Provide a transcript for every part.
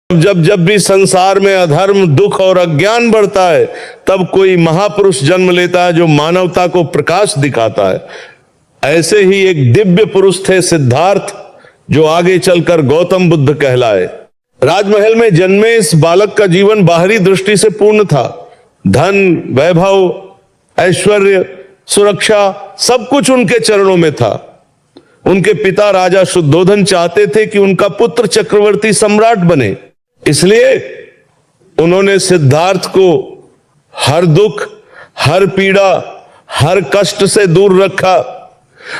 जब जब भी संसार में अधर्म, दुख और अज्ञान बढ़ता है, तब कोई महापुरुष जन्म लेता है जो मानवता को प्रकाश दिखाता है। ऐसे ही एक दिव्य पुरुष थे सिद्धार्थ, जो आगे चलकर गौतम बुद्ध कहलाए। राजमहल में जन्मे इस बालक का जीवन बाहरी दृष्टि से पूर्ण था। धन, वैभव, ऐश्वर्य, सुरक्षा, सब कुछ उनके चरणों में था। उनके पिता राजा शुद्धोधन चाहते थे कि उनका पुत्र चक्रवर्ती सम्राट बने, इसलिए उन्होंने सिद्धार्थ को हर दुख, हर पीड़ा, हर कष्ट से दूर रखा।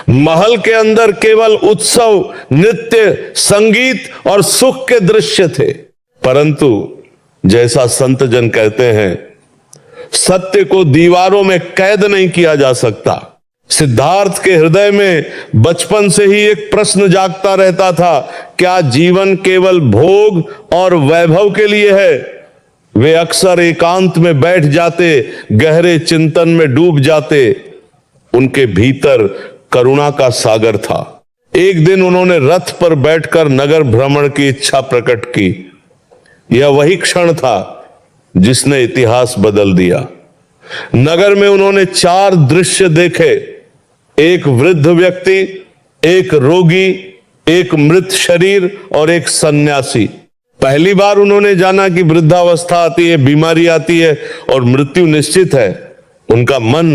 महल के अंदर केवल उत्सव, नृत्य, संगीत और सुख के दृश्य थे। परंतु जैसा संत जन कहते हैं, सत्य को दीवारों में कैद नहीं किया जा सकता। सिद्धार्थ के हृदय में बचपन से ही एक प्रश्न जागता रहता था, क्या जीवन केवल भोग और वैभव के लिए है? वे अक्सर एकांत में बैठ जाते, गहरे चिंतन में डूब जाते। उनके भीतर करुणा का सागर था। एक दिन उन्होंने रथ पर बैठकर नगर भ्रमण की इच्छा प्रकट की। यह वही क्षण था जिसने इतिहास बदल दिया। नगर में उन्होंने 4 दृश्य देखे। एक वृद्ध व्यक्ति, एक रोगी, एक मृत शरीर और एक सन्यासी। पहली बार उन्होंने जाना कि वृद्धावस्था आती है, बीमारी आती है और मृत्यु निश्चित है। उनका मन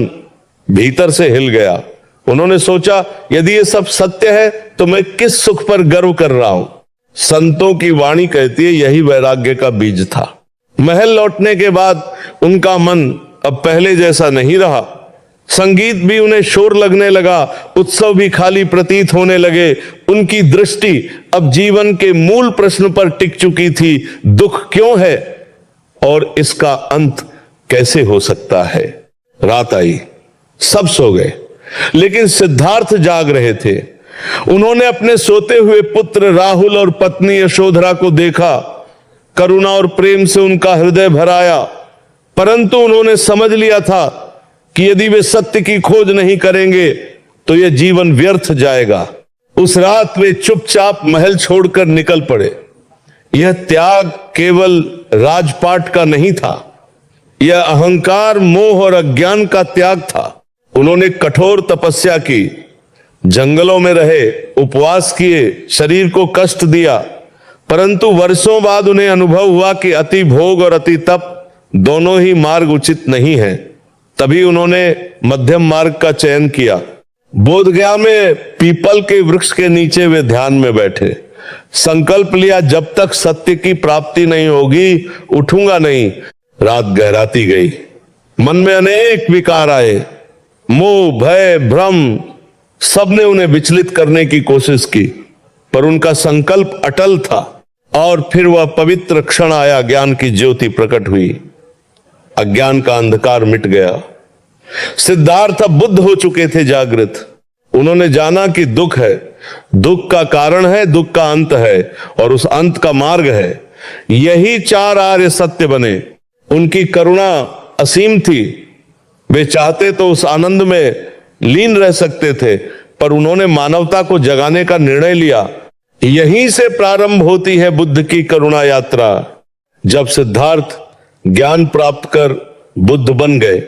भीतर से हिल गया। उन्होंने सोचा, यदि ये सब सत्य है तो मैं किस सुख पर गर्व कर रहा हूं। संतों की वाणी कहती है, यही वैराग्य का बीज था। महल लौटने के बाद उनका मन अब पहले जैसा नहीं रहा। संगीत भी उन्हें शोर लगने लगा, उत्सव भी खाली प्रतीत होने लगे। उनकी दृष्टि अब जीवन के मूल प्रश्न पर टिक चुकी थी, दुख क्यों है और इसका अंत कैसे हो सकता है। रात आई, सब सो गए, लेकिन सिद्धार्थ जाग रहे थे। उन्होंने अपने सोते हुए पुत्र राहुल और पत्नी यशोधरा को देखा। करुणा और प्रेम से उनका हृदय भराया। परंतु उन्होंने समझ लिया था कि यदि वे सत्य की खोज नहीं करेंगे तो यह जीवन व्यर्थ जाएगा। उस रात वे चुपचाप महल छोड़कर निकल पड़े। यह त्याग केवल राजपाट का नहीं था, यह अहंकार, मोह और अज्ञान का त्याग था। उन्होंने कठोर तपस्या की, जंगलों में रहे, उपवास किए, शरीर को कष्ट दिया। परंतु वर्षों बाद उन्हें अनुभव हुआ कि अति भोग और अति तप दोनों ही मार्ग उचित नहीं है। तभी उन्होंने मध्यम मार्ग का चयन किया। बोधगया में पीपल के वृक्ष के नीचे वे ध्यान में बैठे। संकल्प लिया, जब तक सत्य की प्राप्ति नहीं होगी उठूंगा नहीं। रात गहराती गई, मन में अनेक विकार आए। मोह, भय, भ्रम, सबने उन्हें विचलित करने की कोशिश की, पर उनका संकल्प अटल था। और फिर वह पवित्र क्षण आया, ज्ञान की ज्योति प्रकट हुई, अज्ञान का अंधकार मिट गया। सिद्धार्थ अब बुद्ध हो चुके थे, जागृत। उन्होंने जाना कि दुख है, दुख का कारण है, दुख का अंत है और उस अंत का मार्ग है। यही 4 आर्य सत्य बने। उनकी करुणा असीम थी। वे चाहते तो उस आनंद में लीन रह सकते थे, पर उन्होंने मानवता को जगाने का निर्णय लिया। यहीं से प्रारंभ होती है बुद्ध की करुणा यात्रा। जब सिद्धार्थ ज्ञान प्राप्त कर बुद्ध बन गए,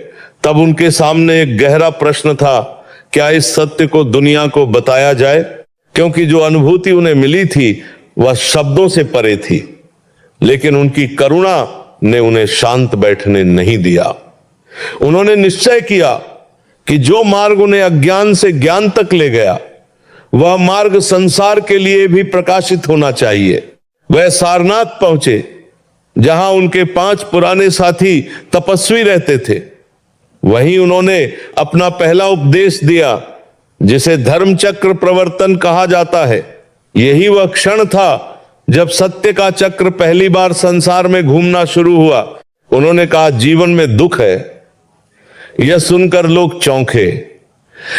तब उनके सामने एक गहरा प्रश्न था, क्या इस सत्य को दुनिया को बताया जाए? क्योंकि जो अनुभूति उन्हें मिली थी वह शब्दों से परे थी। लेकिन उनकी करुणा ने उन्हें शांत बैठने नहीं दिया। उन्होंने निश्चय किया कि जो मार्ग उन्हें अज्ञान से ज्ञान तक ले गया, वह मार्ग संसार के लिए भी प्रकाशित होना चाहिए। वह सारनाथ पहुंचे, जहां उनके 5 पुराने साथी तपस्वी रहते थे। वहीं उन्होंने अपना पहला उपदेश दिया, जिसे धर्मचक्र प्रवर्तन कहा जाता है। यही वह क्षण था जब सत्य का चक्र पहली बार संसार में घूमना शुरू हुआ। उन्होंने कहा, जीवन में दुख है। यह सुनकर लोग चौंके,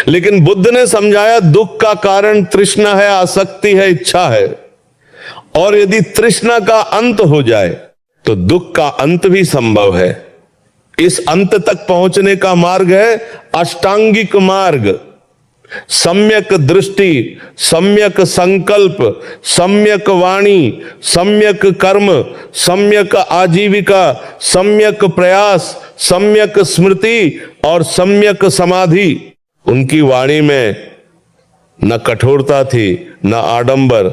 लेकिन बुद्ध ने समझाया, दुख का कारण तृष्णा है, आसक्ति है, इच्छा है। और यदि तृष्णा का अंत हो जाए तो दुख का अंत भी संभव है। इस अंत तक पहुंचने का मार्ग है अष्टांगिक मार्ग। सम्यक दृष्टि, सम्यक संकल्प, सम्यक वाणी, सम्यक कर्म, सम्यक आजीविका, सम्यक प्रयास, सम्यक स्मृति और सम्यक समाधि। उनकी वाणी में न कठोरता थी, न आडंबर,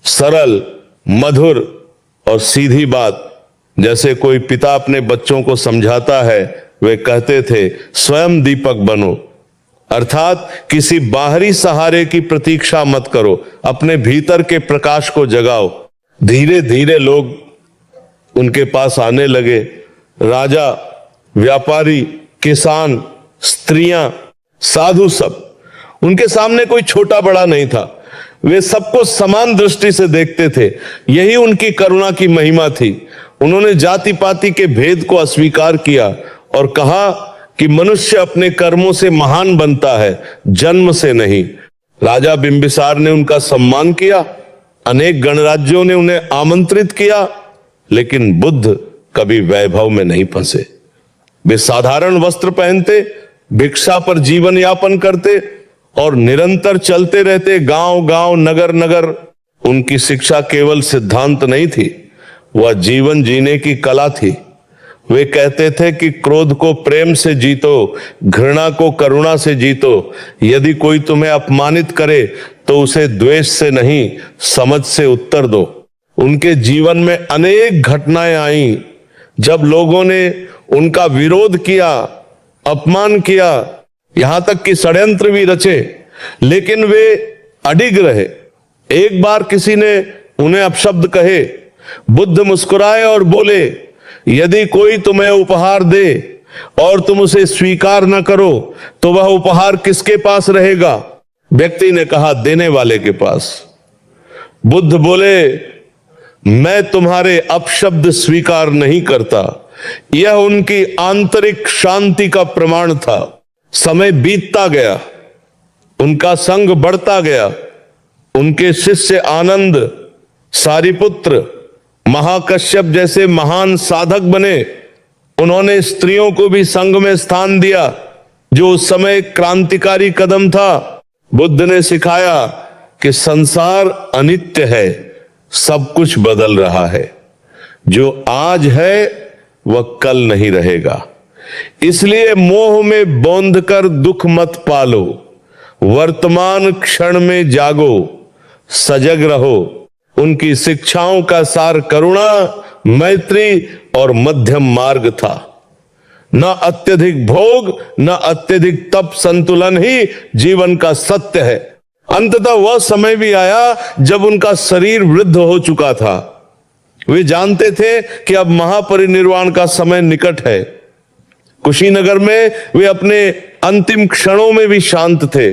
सरल, मधुर और सीधी बात। जैसे कोई पिता अपने बच्चों को समझाता है, वे कहते थे स्वयं दीपक बनो, अर्थात किसी बाहरी सहारे की प्रतीक्षा मत करो, अपने भीतर के प्रकाश को जगाओ। धीरे धीरे लोग उनके पास आने लगे, राजा, व्यापारी, किसान, स्त्रियां, साधु, सब। उनके सामने कोई छोटा बड़ा नहीं था, वे सबको समान दृष्टि से देखते थे। यही उनकी करुणा की महिमा थी। उन्होंने जाति पाति के भेद को अस्वीकार किया और कहा कि मनुष्य अपने कर्मों से महान बनता है, जन्म से नहीं। राजा बिंबिसार ने उनका सम्मान किया, अनेक गणराज्यों ने उन्हें आमंत्रित किया, लेकिन बुद्ध कभी वैभव में नहीं फंसे। वे साधारण वस्त्र पहनते, भिक्षा पर जीवन यापन करते और निरंतर चलते रहते, गांव गांव, नगर नगर। उनकी शिक्षा केवल सिद्धांत नहीं थी, वह जीवन जीने की कला थी। वे कहते थे कि क्रोध को प्रेम से जीतो, घृणा को करुणा से जीतो। यदि कोई तुम्हें अपमानित करे तो उसे द्वेष से नहीं, समझ से उत्तर दो। उनके जीवन में अनेक घटनाएं आईं जब लोगों ने उनका विरोध किया, अपमान किया, यहां तक कि षड्यंत्र भी रचे, लेकिन वे अडिग रहे। एक बार किसी ने उन्हें अपशब्द कहे, बुद्ध मुस्कुराए और बोले, यदि कोई तुम्हें उपहार दे और तुम उसे स्वीकार न करो तो वह उपहार किसके पास रहेगा? व्यक्ति ने कहा, देने वाले के पास। बुद्ध बोले, मैं तुम्हारे अपशब्द स्वीकार नहीं करता। यह उनकी आंतरिक शांति का प्रमाण था। समय बीतता गया, उनका संग बढ़ता गया। उनके शिष्य आनंद, सारिपुत्र, महाकश्यप जैसे महान साधक बने। उन्होंने स्त्रियों को भी संग में स्थान दिया, जो उस समय क्रांतिकारी कदम था। बुद्ध ने सिखाया कि संसार अनित्य है, सब कुछ बदल रहा है। जो आज है वह कल नहीं रहेगा। इसलिए मोह में बौंध कर दुख मत पालो, वर्तमान क्षण में जागो, सजग रहो। उनकी शिक्षाओं का सार करुणा, मैत्री और मध्यम मार्ग था। न अत्यधिक भोग, न अत्यधिक तप, संतुलन ही जीवन का सत्य है। अंततः वह समय भी आया जब उनका शरीर वृद्ध हो चुका था। वे जानते थे कि अब महापरिनिर्वाण का समय निकट है। कुशीनगर में वे अपने अंतिम क्षणों में भी शांत थे।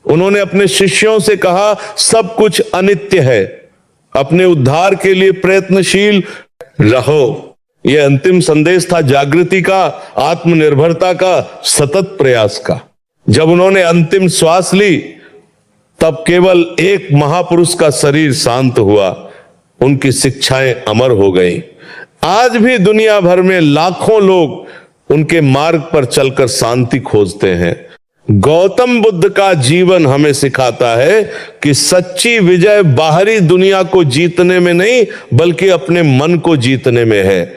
उन्होंने अपने शिष्यों से कहा, सब कुछ अनित्य है, अपने उद्धार के लिए प्रयत्नशील रहो। यह अंतिम संदेश था जागृति का, आत्मनिर्भरता का, सतत प्रयास का। जब उन्होंने अंतिम श्वास ली तब केवल एक महापुरुष का शरीर शांत हुआ। उनकी शिक्षाएं अमर हो गई। आज भी दुनिया भर में लाखों लोग उनके मार्ग पर चलकर शांति खोजते हैं। गौतम बुद्ध का जीवन हमें सिखाता है कि सच्ची विजय बाहरी दुनिया को जीतने में नहीं, बल्कि अपने मन को जीतने में है।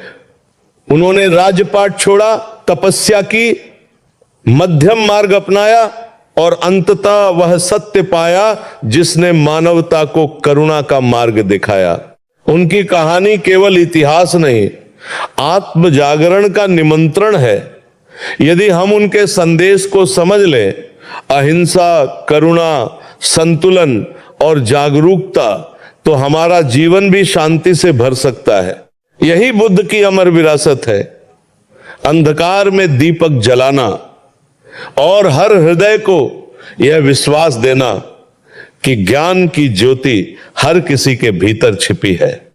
उन्होंने राजपाट छोड़ा, तपस्या की, मध्यम मार्ग अपनाया और अंततः वह सत्य पाया जिसने मानवता को करुणा का मार्ग दिखाया। उनकी कहानी केवल इतिहास नहीं, आत्म जागरण का निमंत्रण है। यदि हम उनके संदेश को समझ लें, अहिंसा, करुणा, संतुलन और जागरूकता, तो हमारा जीवन भी शांति से भर सकता है। यही बुद्ध की अमर विरासत है। अंधकार में दीपक जलाना और हर हृदय को यह विश्वास देना कि ज्ञान की ज्योति हर किसी के भीतर छिपी है।